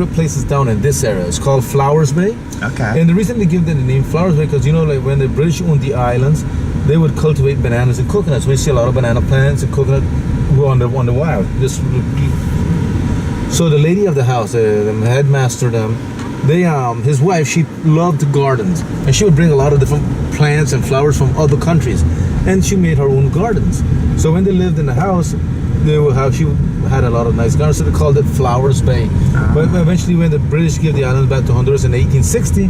places down in this area. It's called Flowers Bay. Okay. And the reason they give them the name Flowers Bay because like when the British owned the islands, they would cultivate bananas and coconuts. We see a lot of banana plants and coconut on the wild. So the lady of the house, the headmaster, his wife, she loved gardens, and she would bring a lot of different plants and flowers from other countries, and she made her own gardens. So when they lived in the house, she had a lot of nice gardens, so they called it Flowers Bay. But eventually, when the British gave the island back to Honduras in 1860,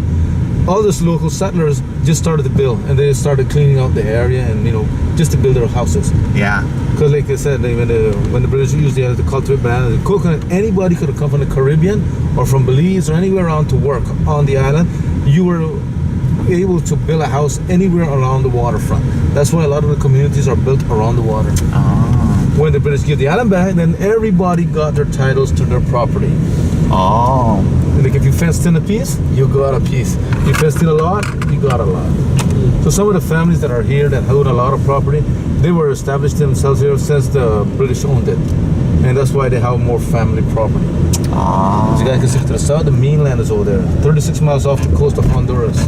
all those local settlers just started to build, and they started cleaning out the area, and just to build their houses. Yeah. Because like I said, when the British used the island to cultivate bananas and coconut, anybody could have come from the Caribbean or from Belize or anywhere around to work on the island. You were able to build a house anywhere along the waterfront. That's why a lot of the communities are built around the water. When the British give the island back, then everybody got their titles to their property. Like if you fenced in a piece, you got a piece. If you fenced in a lot, you got a lot. So some of the families that are here that own a lot of property, they were established themselves here since the British owned it. And that's why they have more family property. As you guys can see to the south, the mainland is over there, 36 miles off the coast of Honduras.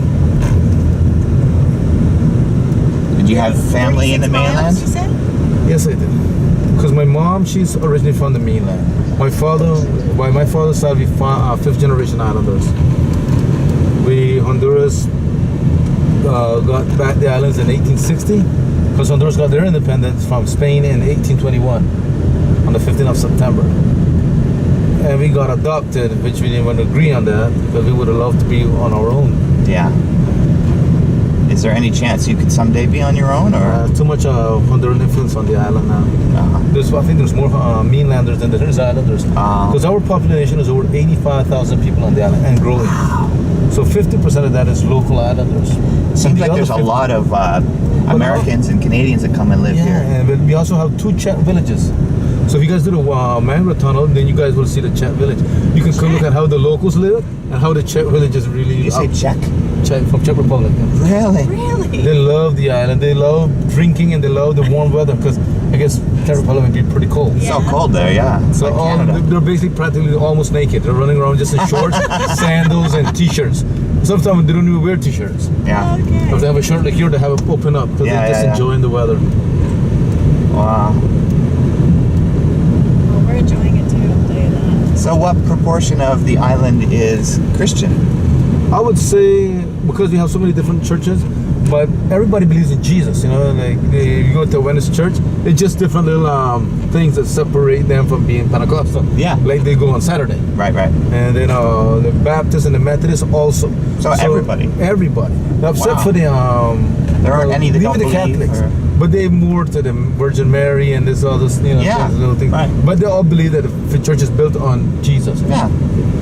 Did you have family in the mainland? You said? Yes, I did. Because my mom, she's originally from the mainland. My father's side, we fifth generation islanders. Honduras got back the islands in 1860, because Honduras got their independence from Spain in 1821 on the 15th of September. And we got adopted, which we didn't want to agree on that, because we would have loved to be on our own. Yeah. Is there any chance you could someday be on your own, or too much Honduran influence on the island now? I think there's more mainlanders than there is islanders. Because our population is over 85,000 people on the island and growing. So 50% of that is local islanders. Seems like there's a lot of Americans and Canadians that come and live here. And we also have 2 Chet villages. So if you guys do the Mangrove Tunnel, then you guys will see the Chet village. You can come look at how the locals live and how the Chet villages really. Did you say Czech? Czech, from Czech Republic. Really? They love the island. They love drinking and they love the warm weather, because I guess Czech Republic would be pretty cold. It's so cold there, yeah. So they're basically practically almost naked. They're running around just in shorts, sandals, and t-shirts. Sometimes they don't even wear t-shirts. Yeah. Okay. If they have a shirt like here, they have it open up because they're just enjoying the weather. Wow. Well, we're enjoying it too, I'll tell you that. So what proportion of the island is Christian? I would say, because we have so many different churches, but everybody believes in Jesus, like you go to a Witness church, it's just different little things that separate them from being Pentecostal. Yeah. Like they go on Saturday. Right. And then the Baptists and the Methodists also. So everybody? Everybody. Except for the... there aren't any that don't believe. Even the Catholics. But they more to the Virgin Mary and this other, little thing. Right. But they all believe that the church is built on Jesus. Yeah.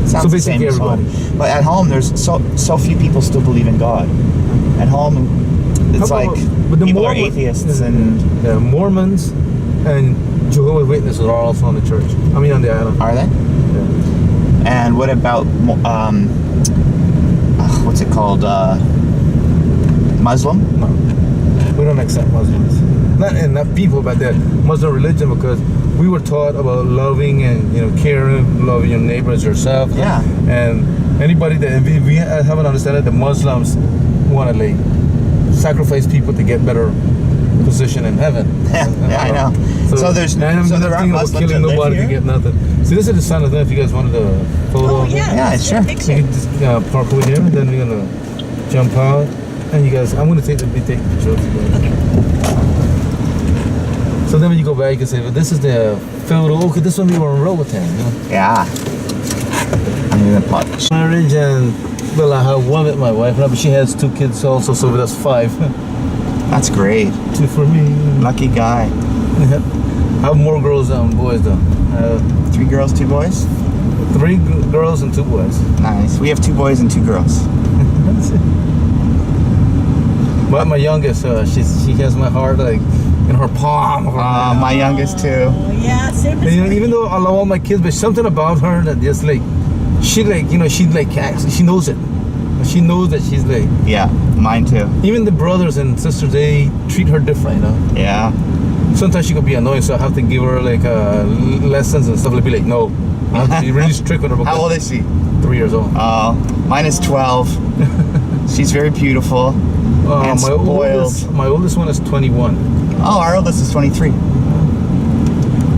Sounds so basically everybody. But at home, there's so few people still believe in God. At home, it's people are atheists and Mormons and Jehovah's Witnesses are also on the church. I mean, on the island. Are they? Yeah. And what about what's it called? Muslim? No, we don't accept Muslims. Not people, but the Muslim religion, because we were taught about loving and caring, loving your neighbor as yourself. Yeah. And anybody that we haven't understood that the Muslims want to sacrifice people to get better position in heaven. Yeah, I know. So there aren't Muslims killing that nobody live to here? get nothing. See, this is the sound of them. If you guys wanted a photo of it. Yeah, sure. So you can just park over here, and then we're gonna jump out, and you guys. I'm gonna take the picture of you guys. Okay. So then when you go back, you can say, well, this is the photo. Okay, this one we were in Roatan. Yeah. I'm gonna punch. Marriage and well, I have one with my wife, but she has 2 kids also, so that's 5. That's great. 2 for me. Lucky guy. I have more girls than boys though. 3 girls, 2 boys? 3 girls and 2 boys. Nice. We have 2 boys and 2 girls. But my youngest, she has my heart in her palm. My youngest too. Oh, yeah, same as me. Even though I love all my kids, but something about her that just she knows it. She knows that she's Yeah, mine too. even the brothers and sisters, they treat her different, Yeah. Sometimes she could be annoying, so I have to give her lessons and stuff. Be like, no, I have to be really strict with her. How old is she? 3 years old. Mine is 12. She's very beautiful and spoiled. My oldest one is 21. Oh, our oldest is 23.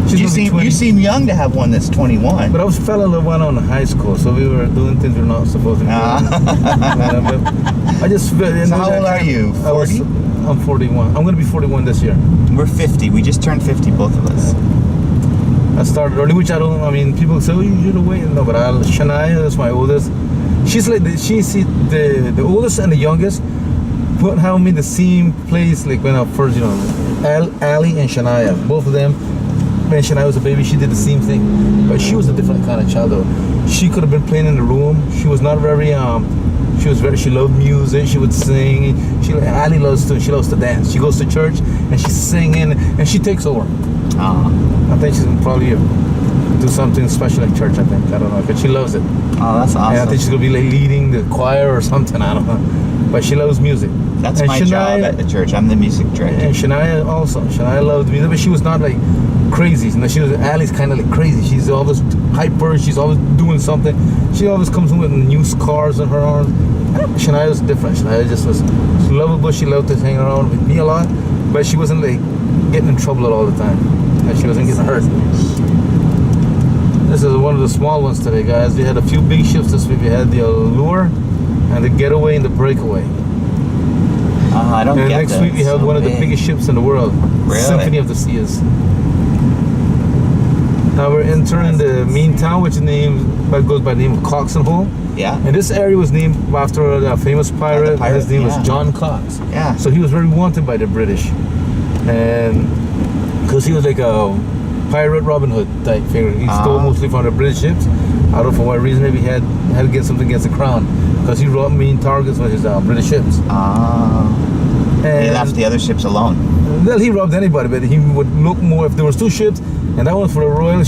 You seem young to have one that's 21. But I fell in love with one in high school, so we were doing things we're not supposed to do. I just felt. So how old are you? 40? I'm 41. I'm going to be 41 this year. We're 50. We just turned 50, both of us. I started early, which I mean, people say, oh, you should wait. No, but Shania is my oldest. She's like, the oldest and the youngest have me in the same place, like when I first, Ali and Shania, both of them. When Shania was a baby, she did the same thing, but she was a different kind of child though. She could have been playing in the room. She was not very, she loved music. She would sing. Ali loves to dance. She goes to church and she's singing and she takes over. I think she's gonna probably do something special in church. I think, I don't know, but she loves it. Oh, that's awesome. And I think she's gonna be like leading the choir or something. I don't know, but she loves music. That's my job at the church. I'm the music director. And Shania also. Shania loved music, but she was not like crazy. Ali's kind of like crazy. She's always hyper. She's always doing something. She always comes in with new scars on her arms. Shania was different. Shania just was lovable. She loved to hang around with me a lot, but she wasn't like getting in trouble all the time. And she wasn't getting hurt. This is one of the small ones today, guys. We had a few big ships this week. We had the Allure and the Getaway and the Breakaway. I don't and get next that. week we have one of the biggest ships in the world. Really? Symphony of the Seas. Now we're entering the main town, which goes by the name of Cox and Hole. Yeah. And this area was named after a famous pirate. His name was John Cox. Yeah. So he was very wanted by the British, and because he was like a pirate Robin Hood type figure. He stole mostly from the British ships. I don't know for what reason. Maybe he had to get something against the crown, because he robbed main targets with his British ships. And he left the other ships alone. Well, he robbed anybody, but he would look more if there was two ships, and that one for the Royal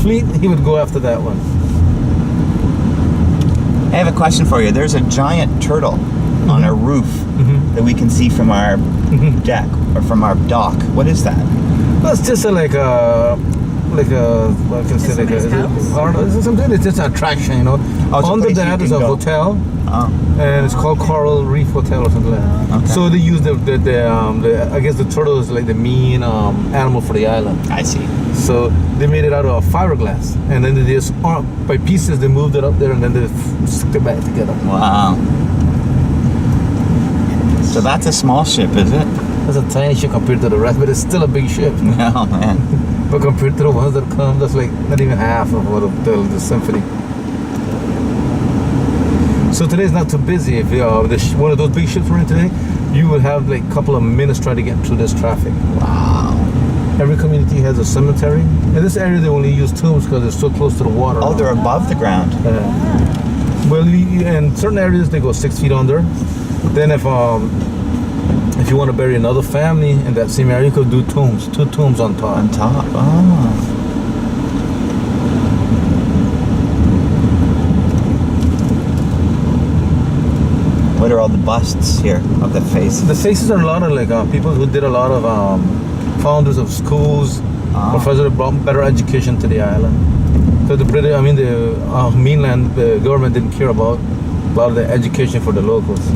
Fleet, he would go after that one. I have a question for you. There's a giant turtle on a roof that we can see from our deck or from our dock. What is that? Well, it's just what can I say, like something. It's just an attraction, Under that is a hotel, and it's called Coral Reef Hotel or something like that. Okay. So they use the I guess the turtle is like the main animal for the island. I see. So they made it out of fiberglass, and then they just by pieces they moved it up there, and then they stick it back together. Wow. So that's a small ship, is it? That's a tiny ship compared to the rest, but it's still a big ship. Oh man. But compared to the ones that come, that's like not even half of what the Symphony. So today's not too busy. If one of those big ships we're in today, you will have like a couple of minutes trying to get through this traffic. Wow. Every community has a cemetery. In this area, they only use tombs because they're so close to the water. Oh, they're above the ground. Well, in certain areas they go 6 feet under. Then if you want to bury another family in that same area, you could do tombs, 2 tombs on top. On top. Oh. What are all the busts here of the faces? The faces are a lot of like people who did a lot of founders of schools, professors that brought better education to the island. So the mainland, the government didn't care about a lot of the education for the locals.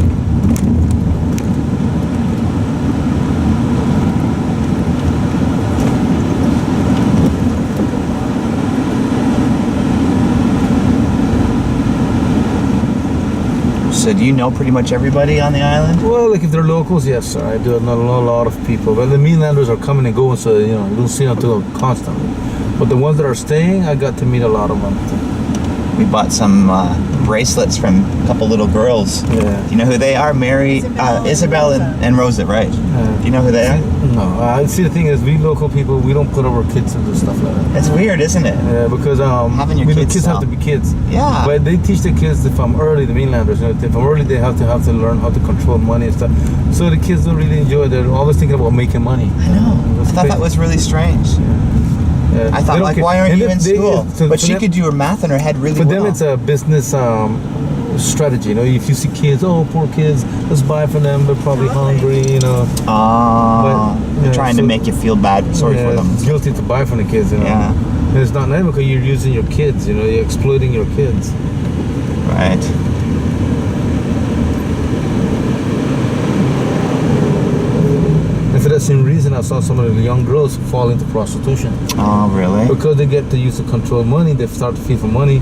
So do you know pretty much everybody on the island? Well, like if they're locals, yes, sir. I do know a lot of people. But the mainlanders are coming and going, so you don't see them constantly. But the ones that are staying, I got to meet a lot of them. We bought some bracelets from a couple little girls. Yeah. Do you know who they are? Isabel and Rosa, right? Do you know who they are? No. See, the thing is, we local people, we don't put our kids into stuff like that. It's weird, isn't it? Yeah, because having your kids have to be kids. Yeah. But they teach the kids from early, the mainlanders, from early they have to learn how to control money and stuff. So the kids don't really enjoy it. They're always thinking about making money. I know. I thought that was really strange. Yeah. I thought, like, why aren't you in school? But she could do her math in her head really well. For them, it's a business strategy. If you see kids, poor kids, let's buy for them. They're probably hungry, They're trying to make you feel bad, sorry for them. It's guilty to buy from the kids, Yeah. And it's not nice because you're using your kids, you know, you're exploiting your kids. Right. And for that same reason, I saw some of the young girls fall into prostitution. Oh, really? Because they get to use to control money, they start to feel for money.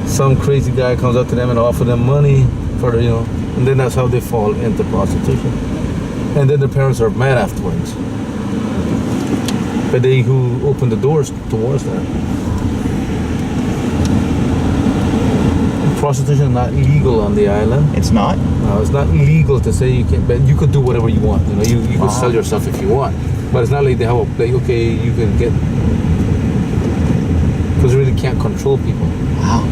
Some crazy guy comes up to them and offer them money for the, you know, and then that's how they fall into prostitution. And then the parents are mad afterwards. But they who opened the doors towards that. Prostitution is not legal on the island. It's not? No, it's not illegal to say you can, but you could do whatever you want. You know, you could sell yourself if you want. But it's not like they have a play. Okay, you can get, because you really can't control people. Wow.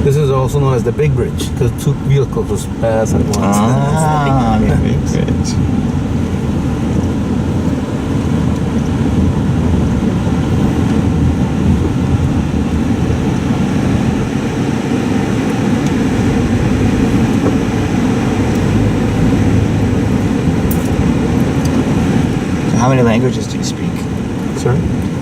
This is also known as the Big Bridge because two vehicles was pass at once. Ah, the big bridge. How many languages do you speak? Sorry?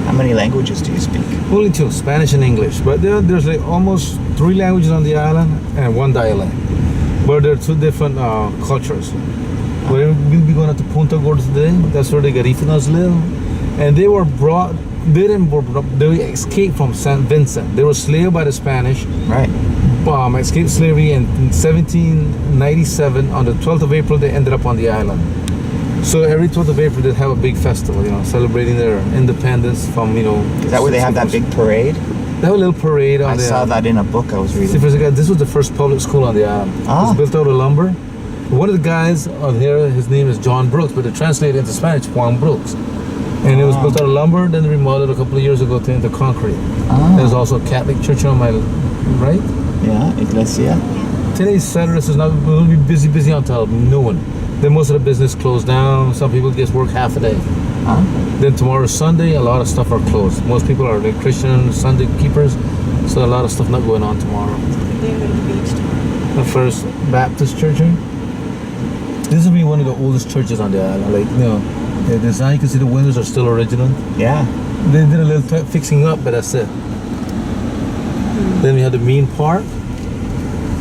How many languages do you speak? Only two, Spanish and English. But there's like almost 3 languages on the island and 1 dialect. But there are 2 different cultures. We'll be going up to Punta Gorda today. That's where the Garifunas live. And they were brought, they escaped from St. Vincent. They were slaved by the Spanish. Right. Escaped slavery in 1797. On the 12th of April, they ended up on the island. So every 12th of April, they have a big festival, you know, celebrating their independence from, you know. Is that where they have that big parade? They have a little parade on I the saw island. that in a book I was See, reading. first guy, this was the first public school on the island. It Ah. was built out of lumber. One of the guys on here, his name is John Brooks, but they translated into Spanish, Juan Brooks. And it was built out of lumber, then remodeled a couple of years ago into concrete. There's also a Catholic church on my right. Yeah, Iglesia. Today's Saturday, so now we'll be busy until noon. Then most of the business closed down. Some people just work half a day. Then tomorrow Sunday, a lot of stuff are closed. Most people are the Christian Sunday keepers, so a lot of stuff not going on tomorrow. They're going to the beach tomorrow. The First Baptist Church here. This will be one of the oldest churches on the island. Like, you know, the design, you can see the windows are still original. Yeah. They did a little fixing up, but that's it. Then we have the main park.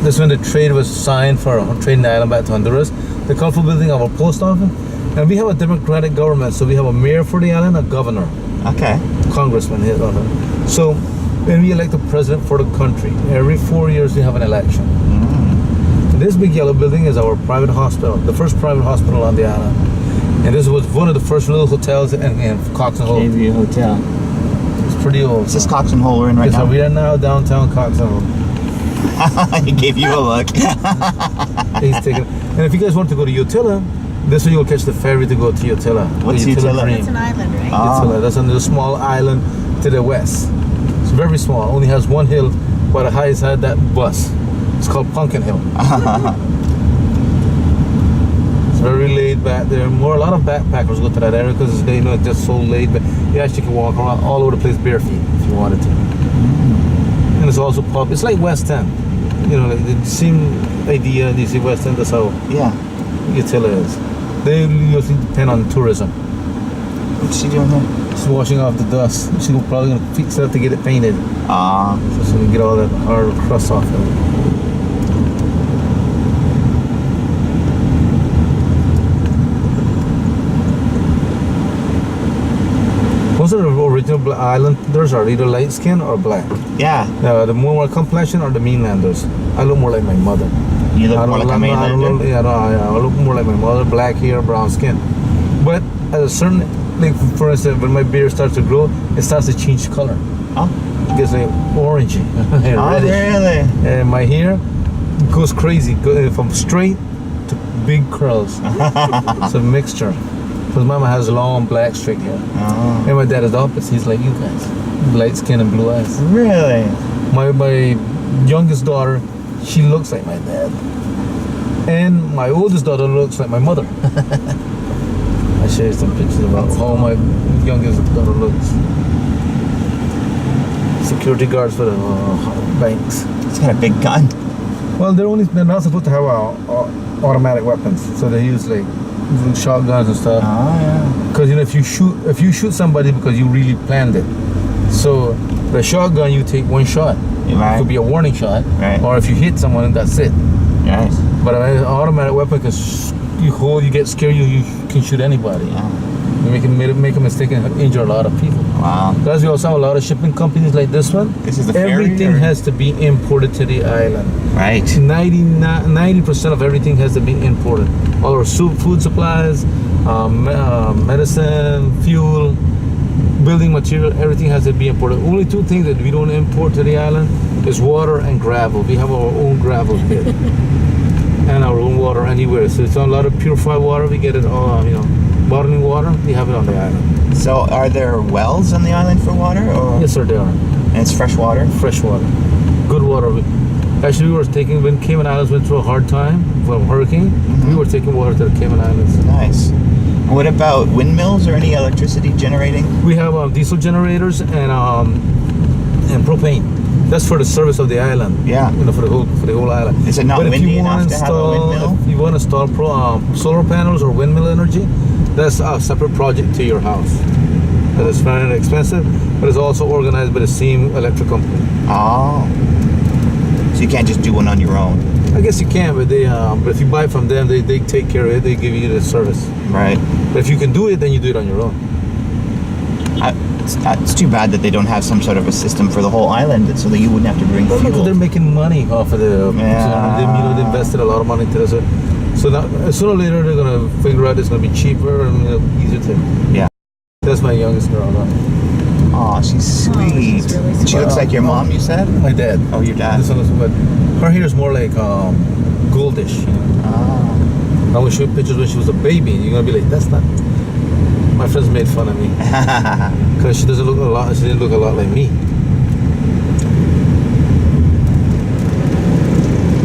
This is when the trade was signed for trading the island back to Honduras. The colorful building of our post office. And we have a democratic government, so we have a mayor for the island, a governor, Okay. congressman here. So when we elect a president for the country, every 4 years we have an election. And this big yellow building is our private hospital, the first private hospital on the island. And this was one of the first little hotels in Cox and Hole. Navy Hotel. It's pretty old. Is this Cox and Hole we're in right Yes, now? so we are now downtown Cox and Hole. He gave you a look. He's taking. And if you guys want to go to Utila, this way you'll catch the ferry to go to Utila. What's The Utila? Dream. It's an island, right? Utila. That's on the small island to the west. It's very small. Only has one hill, but the highest had that bus. It's called Pumpkin Hill. It's very laid back there. A lot of backpackers go to that area because it's, you know, it's just so laid back. You actually can walk around all over the place bare feet if you wanted to. And it's also pub. It's like West End. You know, like the same idea. You see West End. That's how Yeah. Utila is. They usually depend on tourism. What's she doing here? She's washing off the dust. She's probably gonna fix it up to get it painted, Ah. so she can get all that hard crust off of it. Most of the original islanders are either light skin or black. Yeah. The more complexion are the mainlanders. I look more like my mother. You look I more don't like a I don't mainlander. look, yeah, no, I look more like my mother, black hair, brown skin. But at a certain, like for instance, when my beard starts to grow, it starts to change color. Oh. It gets like orangey, and Oh, reddish. really? And my hair goes crazy, from straight to big curls. It's a mixture. Because mama has long black straight hair. Oh. And my dad is the opposite. He's like you guys, light skin and blue eyes. Really? My youngest daughter, she looks like my dad. And my oldest daughter looks like my mother. I share some pictures about how my youngest daughter looks. security guards for the banks. It's got a big gun. Well, they're not supposed to have automatic weapons, so they use like shotguns and stuff. Oh yeah. Because if you shoot somebody because you really planned it, so the shotgun you take one shot. Right. It could be a warning shot, Right. or if you hit someone, that's it. Nice. But an automatic weapon, because you get scared, you can shoot anybody. Yeah. You make a mistake and injure a lot of people. Wow. Plus, we also have a lot of shipping companies like this one. This is the ferry, Everything or- has to be imported to the island. Right. 90% of everything has to be imported. All our food supplies, medicine, fuel, building material, everything has to be imported. Only two things that we don't import to the island is water and gravel. We have our own gravel pit and our own water anywhere. So it's a lot of purified water. We get it all, bottling water. We have it on the island. So are there wells on the island for water, or Yes, sir, they are. and it's fresh water? Fresh water, good water. Actually, when Cayman Islands went through a hard time from hurricane, we were taking water to the Cayman Islands. Nice. What about windmills or any electricity generating? We have diesel generators and propane. That's for the service of the island. Yeah. For the whole island. Is it not But windy enough to have a windmill? If you want to install solar panels or windmill energy, that's a separate project to your house. That is very expensive, but it's also organized by the same electric company. Oh. So you can't just do one on your own. I guess you can, but but if you buy from them, they take care of it. They give you the service. Right. But if you can do it, then you do it on your own. It's too bad that they don't have some sort of a system for the whole island, so that you wouldn't have to bring Well, look, fuel. they're making money off of the. Yeah. They invested a lot of money into this. So now, sooner or later, they're gonna figure out it's gonna be cheaper and easier to. Yeah. That's my youngest girl. Oh, she's sweet. she's really And she looks like your mom, you said? My dad. Oh, your dad. This one is, but her hair is more like goldish. Oh. I will show you pictures when she was a baby. You're gonna be like, that's not. My friends made fun of me because she doesn't look a lot. She didn't look a lot like me.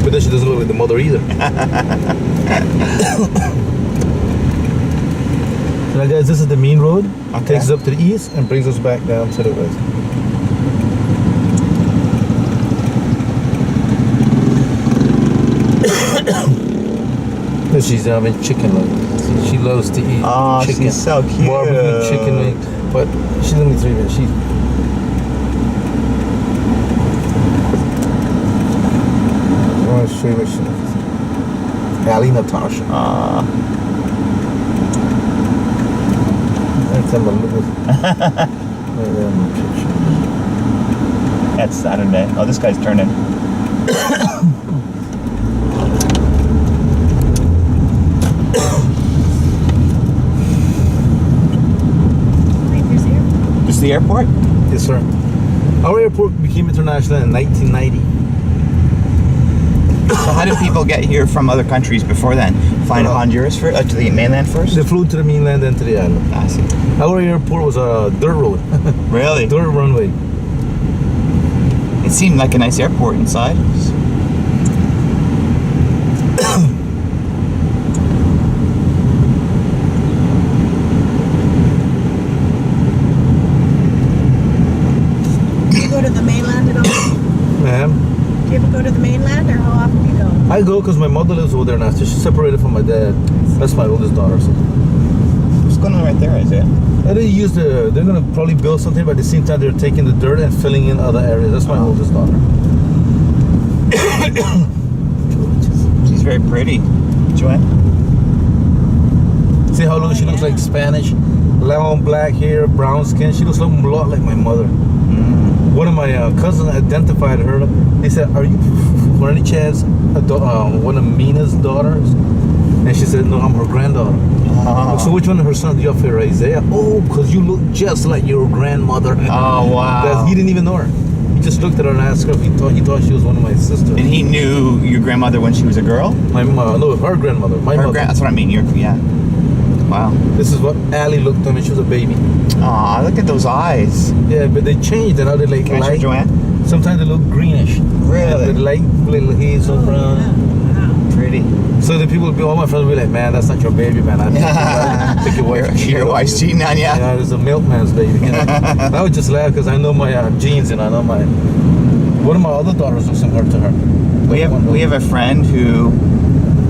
But then she doesn't look like the mother either. Now, guys, this is the main road. Okay. Takes us up to the east and brings us back down to the west. She's having chicken wings. She loves to eat Oh, chicken. she's so cute. Barbecue chicken wings. But she's only 3 minutes. I want to show you what she does. Ali Natasha. That's a little. Right there in the picture. That's Saturday. Oh, this guy's turning. This is the airport? Yes, sir. Our airport became international in 1990. So how do people get here from other countries before then? Fly to Honduras to the mainland first? They flew to the mainland and to the island. I see. Our airport was a dirt road, Really? dirt runway. It seemed like a nice airport inside. Do you go to the mainland at all? Ma'am, Do you ever go to the mainland, or how often do you go? I go because my mother lives over there now. So she's separated from my dad. That's my oldest daughter. So. What's going on right there, Isaiah? And they're gonna probably build something, but at the same time they're taking the dirt and filling in other areas. That's my oldest daughter. She's very pretty. Joanne? See how she looks like Spanish? Long black hair, brown skin. She looks a lot like my mother. One of my cousins identified her. They said, "Are you, for any chance, one of Mina's daughters?" And she said, "No, I'm her granddaughter." So which one of her sons do you have for Isaiah? Oh, because you look just like your grandmother. Oh, wow. He didn't even know her. He just looked at her and asked her if he thought she was one of my sisters. And he knew your grandmother when she was a girl? No, her grandmother. My mother. That's what I mean. Yeah. Wow. This is what Allie looked like when she was a baby. Aw, look at those eyes. Yeah, but they changed. Now they like Can I show light. Joanne? Sometimes they look greenish. Really? But light, little hazel brown. Wow. Pretty. So the people will be, all my friends will be like, man, that's not your baby, man. I think your wife. Your wife's cheating on you. Yeah, it's a milkman's baby. You know? I would just laugh because I know my genes and I know my. One of my other daughters looks similar to her. We have a friend who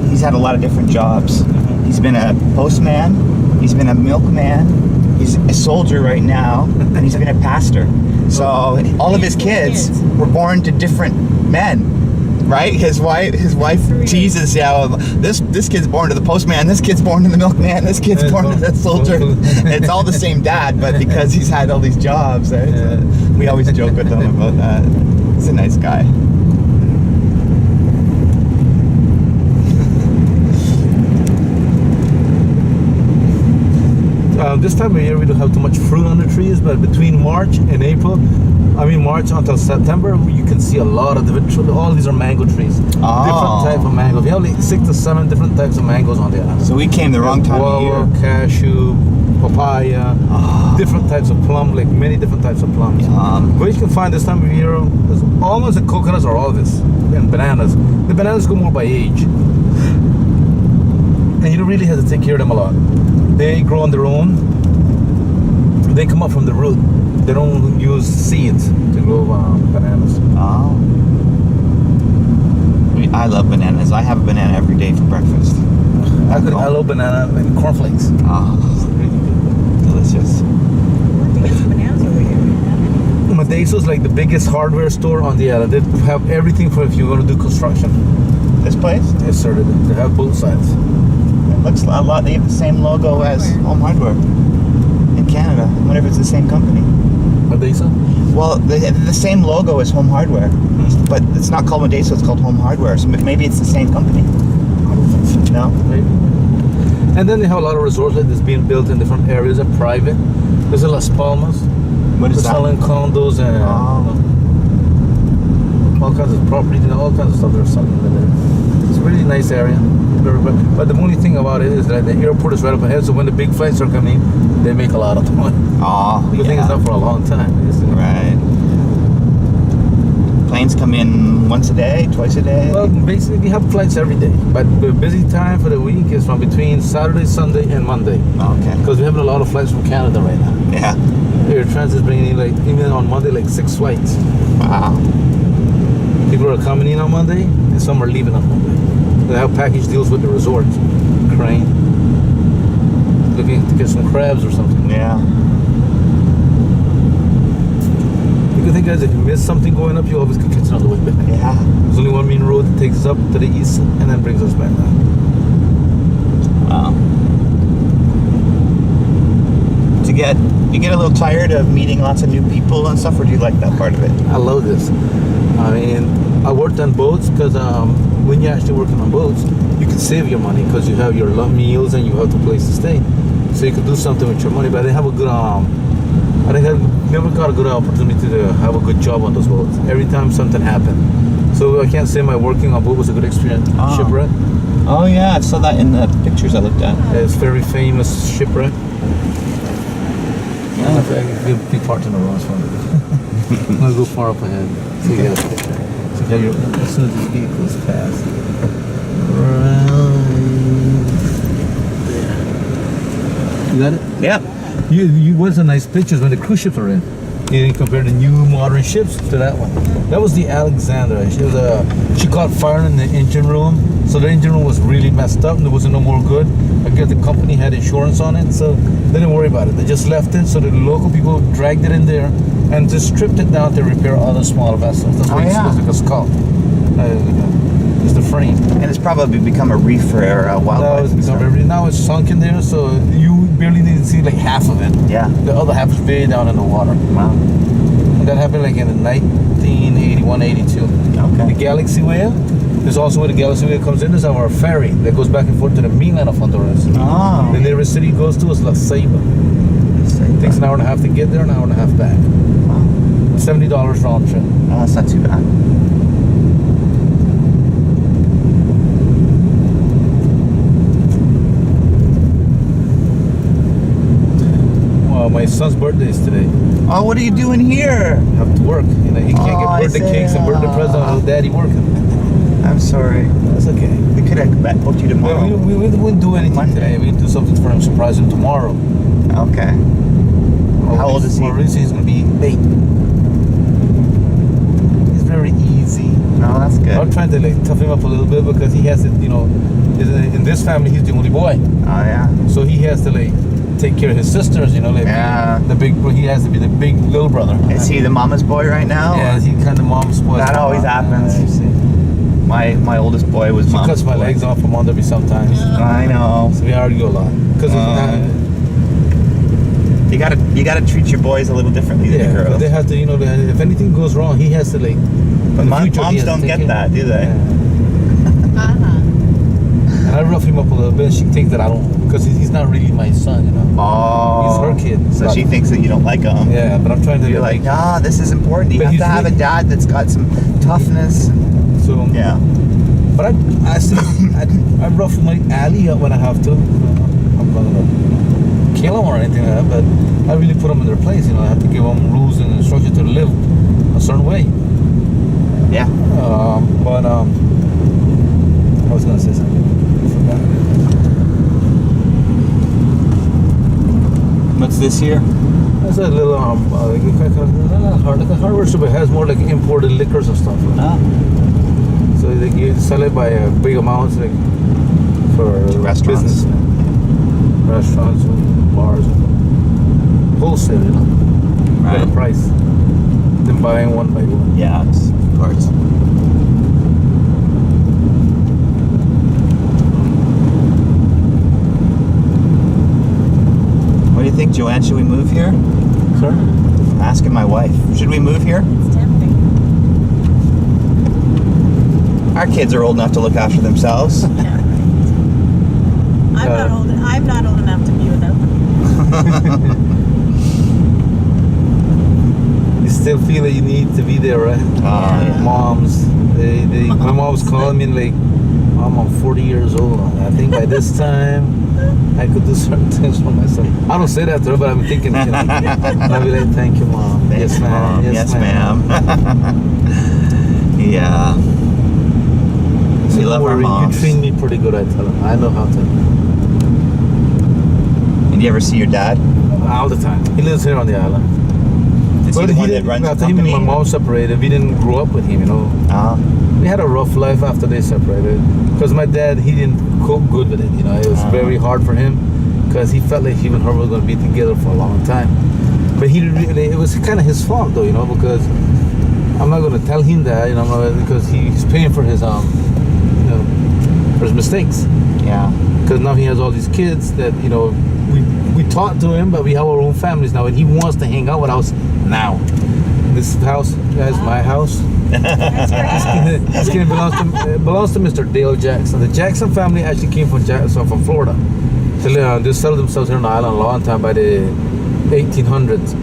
he's had a lot of different jobs. He's been a postman, he's been a milkman, he's a soldier right now, and he's been a pastor. So all of his kids were born to different men. Right, his wife teases, yeah. Well, this kid's born to the postman. This kid's born to the milkman. This kid's born to the soldier. It's all the same dad, but because he's had all these jobs, right? So we always joke with him about that. He's a nice guy. This time of year we don't have too much fruit on the trees, but between March and April, March until September, you can see a lot of different. All these are mango trees, different type of mangoes. We have like 6 to 7 different types of mangoes on the island. So we came the wrong time of year. Guava, cashew, papaya, different types of plum, like many different types of plums. But you can find this time of year, almost the coconuts are all this, and bananas. The bananas go more by age, and you don't really have to take care of them a lot. They grow on their own. They come up from the root. They don't use seeds to grow bananas. Oh. I love bananas. I have a banana every day for breakfast. I love banana and cornflakes. Oh, delicious. I think it's bananas over here. Medeso's like the biggest hardware store on the island. They have everything for if you're going to do construction. This place? Yes, sir. They have both sides. It looks a lot. They have the same logo as Home Hardware in Canada. I wonder if it's the same company. Medeso? Well, they have the same logo as Home Hardware, but it's not called Medeso. It's called Home Hardware. So maybe it's the same company. I don't think so. No. Maybe. And then they have a lot of resorts that's being built in different areas and private. There's a Las Palmas. What is They're that? selling condos and all kinds of property, all kinds of stuff they're selling in there. It's a really nice area. But the only thing about it is that the airport is right up ahead, so when the big flights are coming, they make a lot of money. Oh, Good thing it's not for a long time. Right. Planes come in once a day, twice a day? Well, basically, we have flights every day. But the busy time for the week is from between Saturday, Sunday, and Monday. Okay. Because we have a lot of flights from Canada right now. Yeah. Air Transit's bringing in, like, even on Monday, like 6 flights. Wow. People are coming in on Monday, and some are leaving on Monday. They have package deals with the resorts. Crane. Looking to get some crabs or something. Yeah. You can think, guys, if you miss something going up, you always can catch it on the way back. Yeah. There's only one main road that takes us up to the east and then brings us back down. Wow. You get a little tired of meeting lots of new people and stuff, or do you like that part of it? I love this. I mean, I worked on boats because when you're actually working on boats, you can save your money because you have your meals and you have the place to stay. So you can do something with your money. But I didn't have a good, I never got a good opportunity to have a good job on those boats. Every time something happened. So I can't say my working on boat was a good experience. Shipwreck. Oh yeah, I saw that in the pictures I looked at. It's very famous shipwreck. Good big part in the Ross one. I'm gonna go far up ahead so you get a picture. So you have your, as soon as the gate goes past, right there. You got it? Yeah. You what's the nice pictures when the cruise ships are in. You didn't compare the new modern ships to that one. That was the Alexandra. She caught fire in the engine room, so the engine room was really messed up and there wasn't no more good. I guess the company had insurance on it, so they didn't worry about it. They just left it, so the local people dragged it in there and just stripped it down to repair other smaller vessels. That's why it looks like a skull. It's the frame. And it's probably become a reef for wildlife. Now it's sunk in there, so you barely need to see like half of it. Yeah. The other half is way down in the water. Wow. And that happened like in 1981, 82. Okay. The Galaxy Whale. There's also where the Galaxy Whale comes in. There's our ferry that goes back and forth to the mainland of Honduras. Oh. The nearest city it goes to is La Ceiba. It takes an hour and a half to get there, an hour and a half back. Wow. $70 round trip. Oh, that's not too bad. Well, my son's birthday is today. Oh, what are you doing here? I have to work. You know, he can't get birthday cakes and birthday presents without daddy working. I'm I'm sorry. That's okay. We could have booked you tomorrow. We wouldn't do anything Monday. today. We'd do something for him, surprise him tomorrow. Okay. How old is he? Mauricio is going to be 8. He's very easy. Oh, that's good. I'm trying to like tough him up a little bit because he has to, you know, in this family he's the only boy, Oh, yeah. so he has to like take care of his sisters, you know, like Yeah. the big. He has to be the big little brother. Is he the mama's boy right now? Yeah, he kind of mom's spoils. That always happens. I see. My oldest boy was She mom's cuts my boy. legs off from under me sometimes. I know. So we argue a lot because You gotta treat your boys a little differently than your yeah, girls. they have to, you know, if anything goes wrong, he has to like. But in the future, he moms has to don't take get care. that, do they? Yeah. And I rough him up a little bit. She thinks that I don't, because he's not really my son, you know. Oh. He's her kid. So she thinks that you don't like them. Yeah, but I'm trying to. You're like, nah, this is important. You But have he's to have a really- dad that's got some toughness. So Yeah. But I still, I rough my alley up when I have to. I'm not gonna kill them or anything like that, but I really put them in their place. You know, I have to give them rules and instructions to live a certain way. Yeah. But I was gonna say something. I forgot. What's this here? That's a little like a hardware store, but it has more like imported liquors and stuff. So they sell it by big amounts, like for Restaurants. business, restaurants, and bars, and wholesale. You know, better Right. price than buying one by one. Yeah, of course. What do you think, Joanne? Should we move here? Sir? I'm asking my wife. Should we move here? It's tempting. Our kids are old enough to look after themselves. Yeah, right. I'm not old enough to be without them. You still feel that you need to be there, right? Yeah. Moms, my mom's calling me like, Mom, I'm 40 years old. I think by this time I could do certain things for myself. I don't say that to her, but I'm thinking, you know, I'll be like, thank you, Mom. Thanks, Yes, ma'am. Mom. Yes, ma'am. Yeah. So We don't love our worry, moms. you treat me pretty good, I tell her. I know how to. And you ever see your dad? All the time. He lives here on the island. Is he the one that runs the after him and company? my mom separated, we didn't grow up with him, you know. We had a rough life after they separated. Because my dad, he didn't cope good with it, you know. It was very hard for him because he felt like he and her were going to be together for a long time. But he really, it was kind of his fault though, you know, because I'm not going to tell him that, you know, because he's paying for his, you know, for his mistakes. Yeah. Because now he has all these kids that, you know, we taught to him, but we have our own families now, and he wants to hang out with us now. This house, guys, my house. This kid belongs to Mr. Dale Jackson. The Jackson family actually came from Florida. They settled themselves here on the island a long time by the 1800s.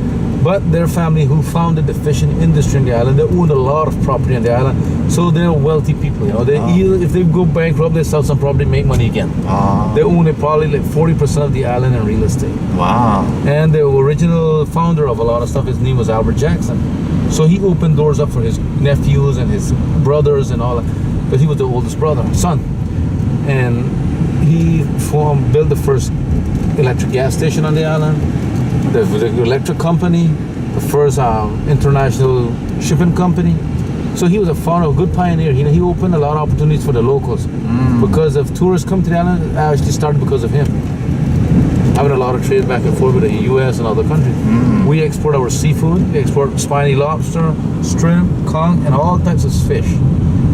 But their family, who founded the fishing industry on the island, they owned a lot of property on the island. So they're wealthy people. You know, they either, if they go bankrupt, they sell some property, make money again. They own probably like 40% of the island in real estate. Wow. And the original founder of a lot of stuff, his name was Albert Jackson. So he opened doors up for his nephews and his brothers and all that, because he was the oldest son. And he built the first electric gas station on the island, the electric company, the first international shipping company. So he was a founder, a good pioneer. You know, he opened a lot of opportunities for the locals. Because if tourists come to the island, it actually started because of him. Having a lot of trade back and forth with the U.S. and other countries. We export our seafood. We export spiny lobster, shrimp, conch, and all types of fish.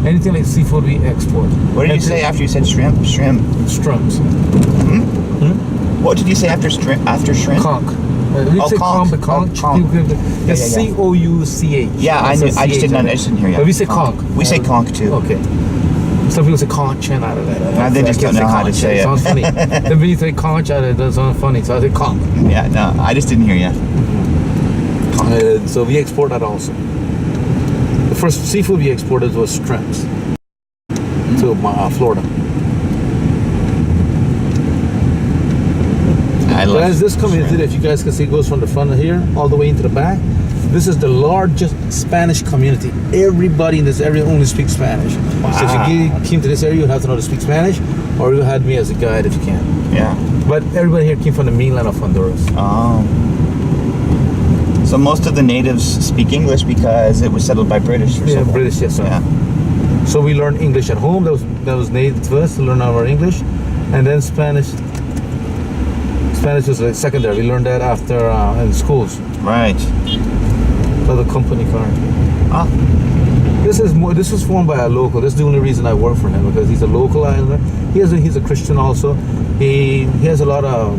Anything like seafood, we export. What did you say after you said shrimp? Shrimp. Shrimps. What did you say after shrimp? After shrimp? Conch. We say conch. conch, but conch. Conch. It's C-O-U-C-H. Yeah, I It's a knew. I just CH. didn't hear you. But we say conch. We say conch too. Okay. Some people say conch and out of that. They just don't know how to say it. Sounds funny. Then when you say conch out of it, does sound funny. So I say conch. Yeah, no, I just didn't hear you. So we export that also. The first seafood we exported was shrimps to Florida. I love Guys, this coming shrimp. into, if you guys can see, it goes from the front of here all the way into the back. This is the largest Spanish community. Everybody in this area only speaks Spanish. So if you came to this area, you would have to know to speak Spanish, or you had me as a guide if you can. Yeah. But everybody here came from the mainland of Honduras. Oh. So most of the natives speak English because it was settled by British or Yeah, something. British, yes, sir. Yeah. So we learned English at home. That was native to us to learn our English, and then Spanish. Spanish was like secondary. We learned that after in schools. Right. For the company car. Ah. This was formed by a local. This is the only reason I work for him, because he's a local islander. He's a Christian also. He has a lot of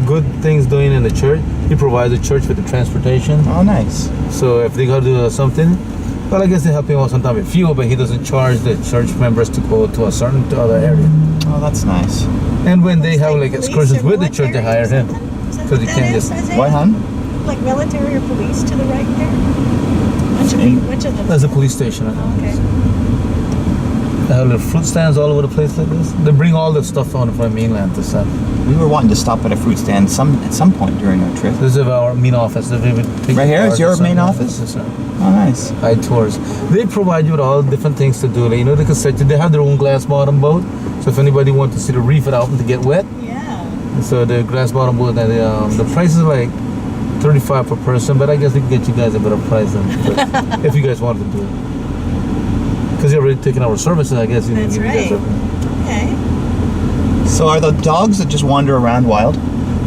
good things doing in the church. He provides the church with the transportation. Oh, nice. So if they got to do something, well, I guess they help him out sometimes with fuel, but he doesn't charge the church members to go to a certain other area. Oh, that's nice. And when they have like police excursions or with the church, they hire military or him. something? Is that Because you what can't that just. is, Isaiah? What, hon? Like military or police to the right there? Which of them? There's a police station. Okay. They have little fruit stands all over the place like this. They bring all the stuff on from the mainland to sell. We were wanting to stop at a fruit stand at some point during our trip. This is our main office. Right here is your main office? Yes, sir. Oh, nice. Guide tours. They provide you with all different things to do. Like, you know, they can set you. They have their own glass bottom boat. So if anybody wants to see the reef it out and to get wet, Yeah. so the glass bottom boat. And the price is like $35 per person, but I guess they can get you guys a better price than if you guys wanted to do it. Because you're already taking our services, I guess. That's give you guys right. Okay. So are the dogs that just wander around wild?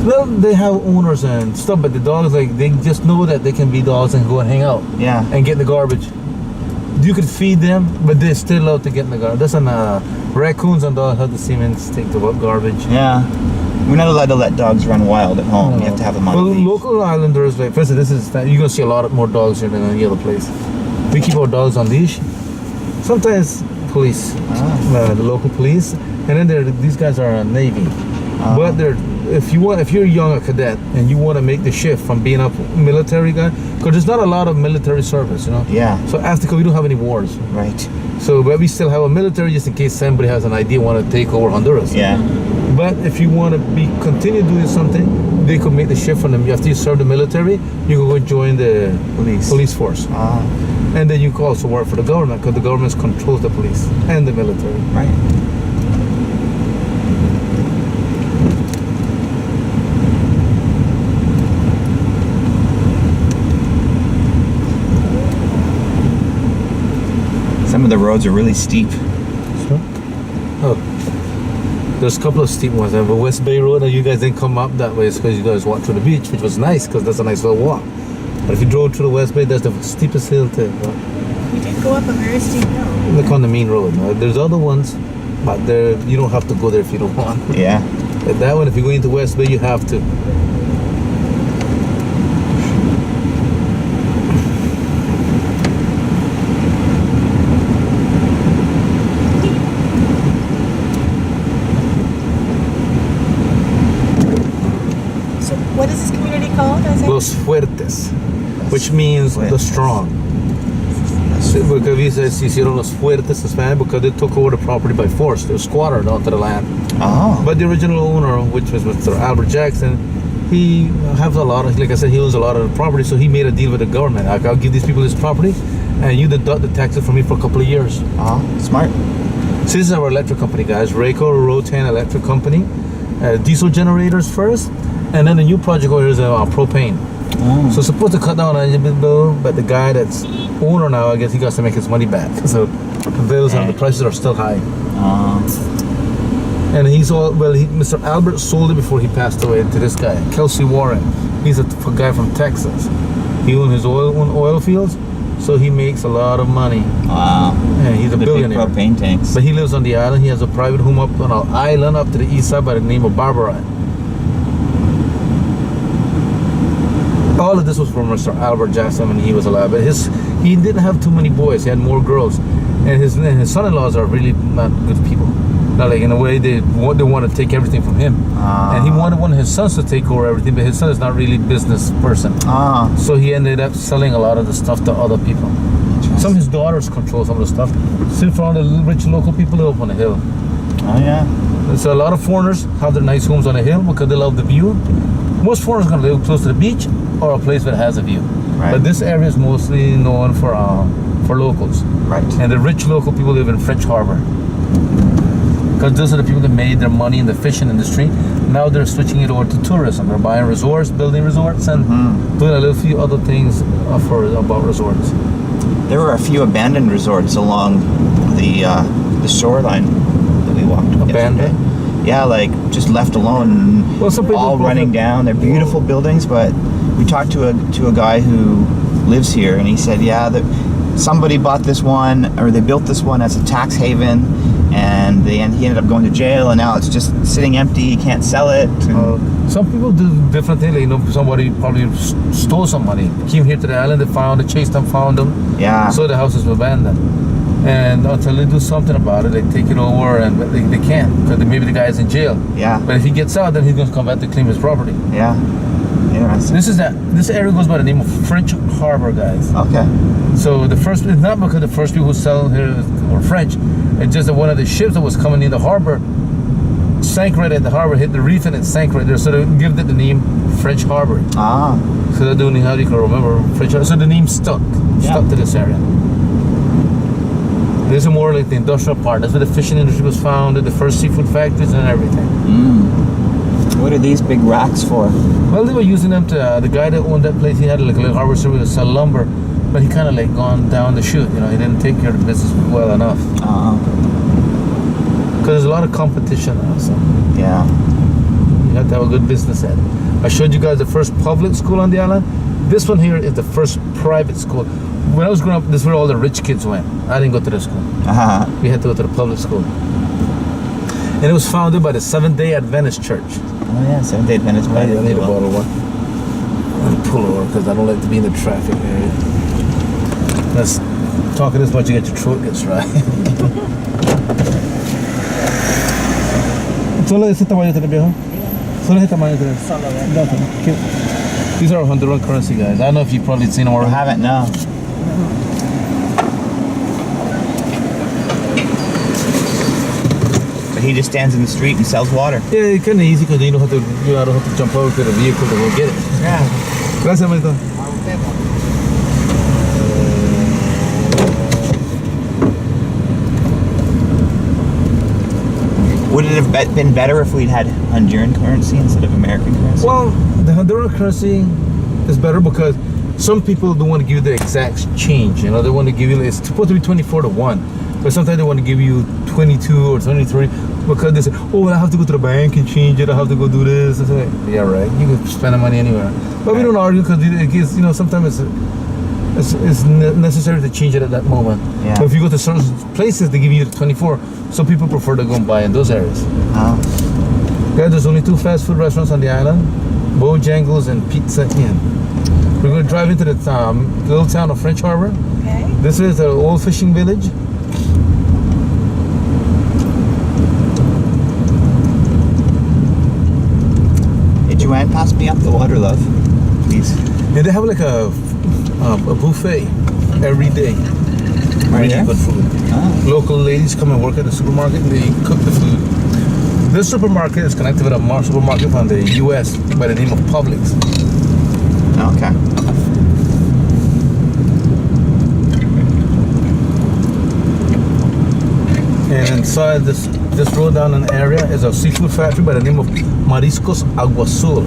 Well, they have owners and stuff, but the dogs, like, they just know that they can be dogs and go and hang out Yeah. and get in the garbage. You could feed them, but they're still allowed to get in the garbage. That's raccoons and dogs have the same instinct about garbage. Yeah. We're not allowed to let dogs run wild at home. You have to have them on Well, a leash. local islanders, like, for instance, you're going to see a lot more dogs here than any other place. We keep our dogs on leash. Sometimes police, the local police, and then these guys are Navy. But if you're young, a cadet, and you want to make the shift from being a military guy, because there's not a lot of military service, you know. Yeah. So after we don't have any wars. Right. So, but we still have a military just in case somebody has an idea want to take over Honduras. Yeah. But if you want to continue doing something, they could make the shift from them. After you serve the military, you can go join the police force. And then you can also work for the government, because the government controls the police and the military. Right. Some of the roads are really steep. Sure. Oh, there's a couple of steep ones. The West Bay Road, you guys didn't come up that way because you guys walked through the beach, which was nice because that's a nice little walk. But if you drove through the West Bay, that's the steepest hill too. We did go up a very steep hill. Look on the main road. There's other ones, but you don't have to go there if you don't want. Yeah. But that one, if you go into West Bay, you have to. So what is this community called, Isaiah? Los Fuertes, which means the strong. Because we say se hicieron los fuertes in Spanish because they took over the property by force. They were squattered onto the land. Oh. But the original owner, which was Mr. Albert Jackson, he has a lot of, like I said, he owns a lot of the property, so he made a deal with the government. Like, I'll give these people this property, and you deduct the taxes from me for a couple of years. Oh, smart. So this is our electric company, guys. Roatan Electric Company. Diesel generators first, and then the new project over here is propane. So it's supposed to cut down on energy bill, but the guy that's owner now, I guess he got to make his money back. So the bills and the prices are still high. And Mr. Albert sold it before he passed away to this guy, Kelsey Warren. He's a guy from Texas. He owns his own oil fields, so he makes a lot of money. Wow. And he's a billionaire. Big propane tanks. But he lives on the island. He has a private home up on an island up to the east side by the name of Barbara. All of this was from Mr. Albert Jackson when he was alive. But he didn't have too many boys. He had more girls. And his son-in-laws are really not good people. Not like in a way they want to take everything from him. And he wanted one of his sons to take over everything, but his son is not really a business person. So he ended up selling a lot of the stuff to other people. Some of his daughters control some of the stuff. See, for all the rich local people live up on the hill. Oh, yeah. So a lot of foreigners have their nice homes on the hill because they love the view. Most foreigners are going to live close to the beach or a place that has a view. Right. But this area is mostly known for locals. Right. And the rich local people live in French Harbor. Because those are the people that made their money in the fishing industry. Now they're switching it over to tourism. They're buying resorts, building resorts, and doing a little few other things about resorts. There were a few abandoned resorts along the shoreline that we walked. Abandoned? Yesterday. Yeah, like just left alone, Well, some people all running down. They're beautiful buildings, but we talked to a guy who lives here, and he said, yeah, that somebody bought this one, or they built this one as a tax haven, and he ended up going to jail, and now it's just sitting empty. You can't sell it. Some people do different things. You know, somebody probably stole some money, came here to the island, they found it, chased them, found them. Yeah. So the house is abandoned. And until they do something about it, they take it over, and they can't, because maybe the guy's in jail. Yeah. But if he gets out, then he's going to come back to claim his property. Yeah. Interesting. This area goes by the name of French Harbor, guys. Okay. So it's not because the first people who settled here were French. It's just that one of the ships that was coming in the harbor sank right at the harbor, hit the reef, and it sank right there. So they give it the name French Harbor. Ah. So they're doing how you can remember French Harbor. So the name stuck to this area. This is more like the industrial part. That's where the fishing industry was founded, the first seafood factories and everything. What are these big racks for? Well, they were using them to, the guy that owned that place, he had like a little harbor service to sell lumber, but he kind of like gone down the chute, you know, he didn't take care of the business well enough. Because there's a lot of competition now, so. Yeah. You have to have a good business head. I showed you guys the first public school on the island. This one here is the first private school. When I was growing up, this is where all the rich kids went. I didn't go to the school. We had to go to the public school. And it was founded by the Seventh-day Adventist Church. Oh yeah, Seventh-day Adventist. I need a bottle of one. I'm gonna pull over because I don't like to be in the traffic area. Let's talking this much, you get your throat gets dry. Solo ese tamaño tiene, viejo? Solo ese tamaño tiene. These are Honduran currency, guys. I don't know if you've probably seen them I already. haven't, no. But he just stands in the street and sells water. Yeah, it's kind of easy because you don't have to jump over to the vehicle to go get it. Yeah. Gracias, manito. Would it have been better if we'd had Honduran currency instead of American currency? Well, the Honduran currency is better because some people don't want to give you the exact change. You know, they want to give you, it's supposed to be 24 to 1. But sometimes they want to give you 22 or 23 because they say, oh, I have to go to the bank and change it. I have to go do this. I say, yeah, right. You can spend the money anywhere. But we don't argue because it gives, you know, sometimes it's necessary to change it at that moment. Yeah. So if you go to certain places, they give you 24. So people prefer to go and buy in those areas. Guys, there's only 2 fast food restaurants on the island, Bojangles and Pizza Inn. We're going to drive into the little town of French Harbor. Okay. This is the old fishing village. Hey, Joanne, pass me up the water, love, please. And they have like a buffet every day. Right Really here? good food. Local ladies come and work at the supermarket and they cook the food. This supermarket is connected with a supermarket from the U.S. by the name of Publix. Okay. And inside this road down an area is a seafood factory by the name of Mariscos Agua Azul.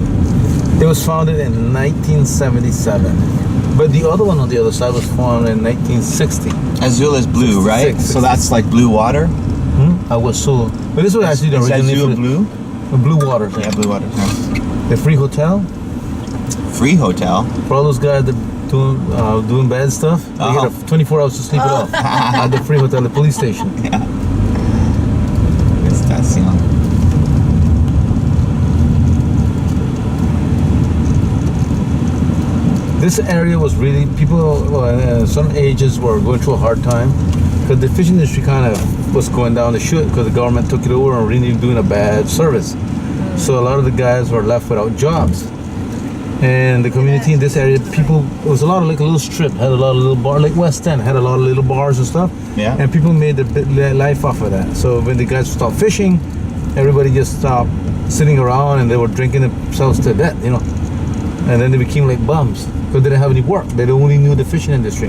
It was founded in 1977. But the other one on the other side was formed in 1960. Azul is blue, right? 66. So that's like blue water? Agua Azul. But this was actually the Is original. Azul blue? The blue water. Yeah, blue water. Yeah. The free hotel. Free hotel. For all those guys that doing bad stuff, they get 24 hours to sleep it off at the free hotel, the police station. Yeah. Estación. This area was really, people some ages were going through a hard time because the fishing industry kind of was going down the chute because the government took it over and really doing a bad service. So a lot of the guys were left without jobs. And the community in this area, people, it was a lot of like a little strip, had a lot of little bars, like West End, had a lot of little bars and stuff. Yeah. And people made their life off of that. So when the guys stopped fishing, everybody just stopped sitting around and they were drinking themselves to death, you know. And then they became like bums. but they didn't have any work. They only knew the fishing industry.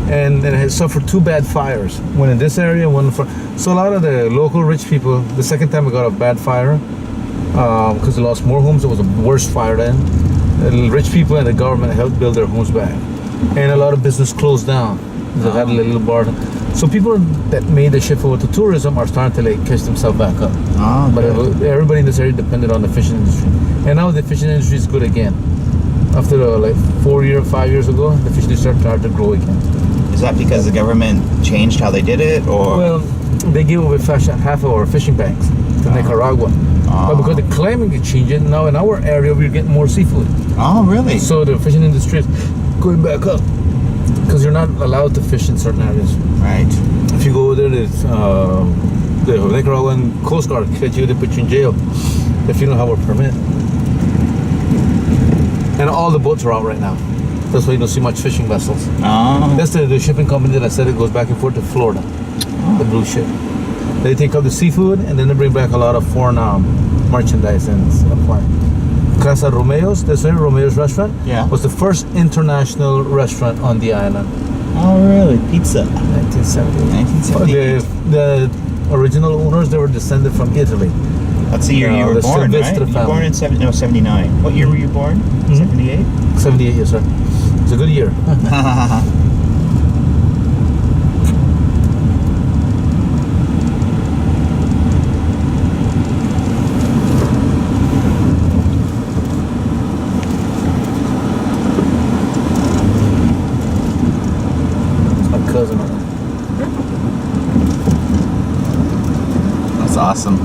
And it had suffered 2 bad fires. One in this area, one for. So a lot of the local rich people, the second time we got a bad fire, because they lost more homes, it was the worst fire then. The rich people and the government helped build their homes back. And a lot of business closed down. They had a little bar. So people that made the shift over to tourism are starting to like catch themselves back up. Oh, But good. everybody in this area depended on the fishing industry. And now the fishing industry is good again. After like 5 years ago, the fishing industry started to grow again. Is that because the government changed how they did it, or? Well, they gave away half of our fishing banks to Nicaragua. But because the climate is changing, now in our area we're getting more seafood. Oh, really? So the fishing industry is going back up. Because you're not allowed to fish in certain areas. Right. If you go over there, it's, the Nicaraguan Coast Guard catch you, they put you in jail if you don't have a permit. And all the boats are out right now. That's why you don't see much fishing vessels. Oh. That's the shipping company that I said it goes back and forth to Florida. The blue ship. They take up the seafood and then they bring back a lot of foreign merchandise and stuff like. Casa Romeo's, that's it, Romeo's restaurant, Yeah. was the first international restaurant on the island. Oh, really? Pizza. 1978. 1978. The original owners, they were descended from Italy. That's the year you were the born, right? Sylvester You were born family. in 79. What year were you born? 78? 78 years, sir. It's a good year. It's my cousin. That's awesome.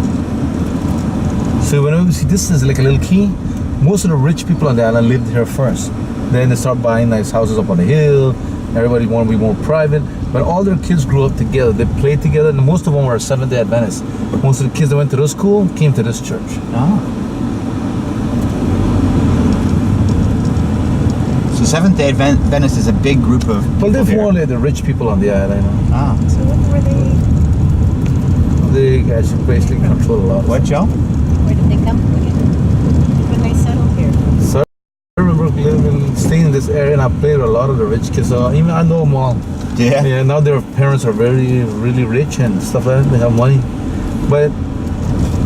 So when we see this is like a little key, most of the rich people on the island lived here first. Then they start buying nice houses up on the hill. Everybody wanted to be more private. But all their kids grew up together. They played together, and most of them were Seventh-day Adventists. Most of the kids that went to this school came to this church. Oh. So Seventh-day Adventist is a big group of people Well, they're here. more like the rich people on the island. Ah. So when were they? They actually basically control a lot. What, Joe? Where did they come from again? When they settled here? So I remember staying in this area, and I played with a lot of the rich kids. So even I know them all. Yeah. Yeah, now their parents are really rich and stuff like that. They have money. But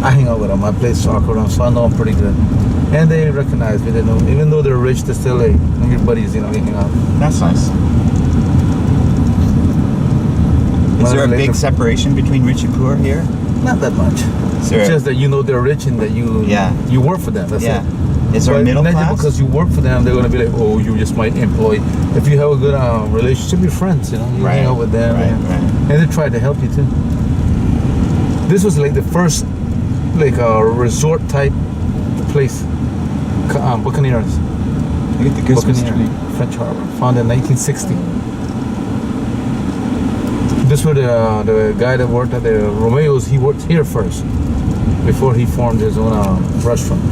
I hang out with them. I play soccer with them, so I know them pretty good. And they recognize me. They know, even though they're rich, they're still like your buddies, you know, hanging out. That's nice. Is there a big separation between rich and poor here? Not that much. Is there It's a- just that you know they're rich and that you work for them. That's yeah. it. Is there a But middle imagine class? because you work for them, they're gonna be like, oh, you just my employee. If you have a good relationship with friends, you know, you hang out with them, Right, and, right. and they try to help you too. This was like the first, like a resort type place, Buccaneers. Look at the Christmas Buccaneer, tree. French Harbor, founded in 1960. This was the guy that worked at the Romeo's. He worked here first before he formed his own restaurant.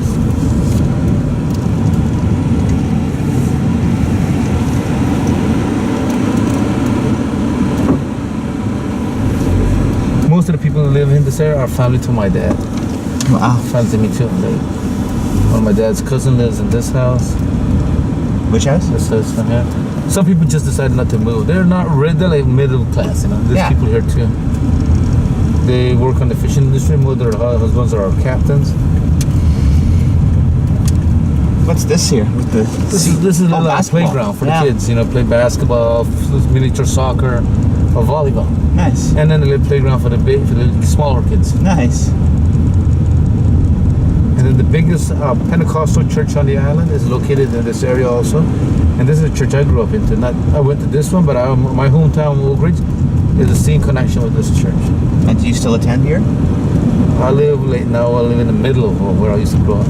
Most of the people who live in this area are family to my dad. Wow. Family to me too. One of my dad's cousin lives in this house. Which house? This house from here. Some people just decided not to move. They're not they're like middle class, you know. There's Yeah. people here too. They work on the fishing industry. Most of their husbands are captains. What's this here? With the This is a little basketball. playground for Yeah. the kids. You know, play basketball, miniature soccer, or volleyball. Nice. And then a little playground for the smaller kids. Nice. And then the biggest Pentecostal church on the island is located in this area also. And this is a church I grew up into. I went to this one, but my hometown, Oak Ridge, is the same connection with this church. And do you still attend here? I live in the middle of where I used to grow up.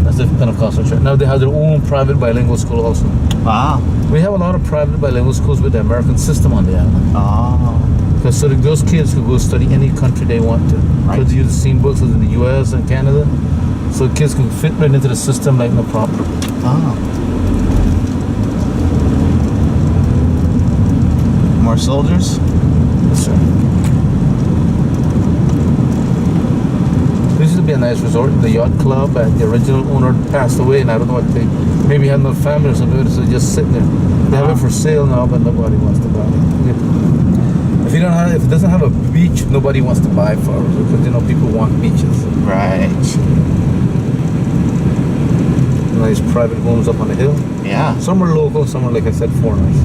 That's the Pentecostal church. Now they have their own private bilingual school also. Wow. We have a lot of private bilingual schools with the American system on the island. Oh. Because so that those kids could go study any country they want to. Right. Because use the same books as in the US and Canada. So kids can fit right into the system like no problem. Oh. More soldiers? Yes, sir. This is to be a nice resort. The yacht club, and the original owner passed away, and I don't know what they maybe had no family or something, so they're just sitting there. They have it for sale now, but nobody wants to buy it. If it doesn't have a beach, nobody wants to buy for it because people want beaches. Right. Nice private homes up on the hill. Yeah. Some are local, some are, like I said, foreigners.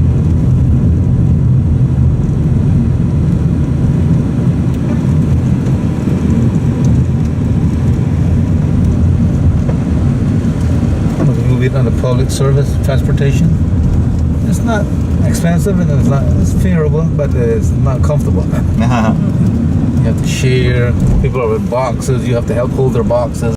Move it on the public service transportation. It's not expensive and it's favorable, but it's not comfortable. You have to share. People are with boxes. You have to help hold their boxes.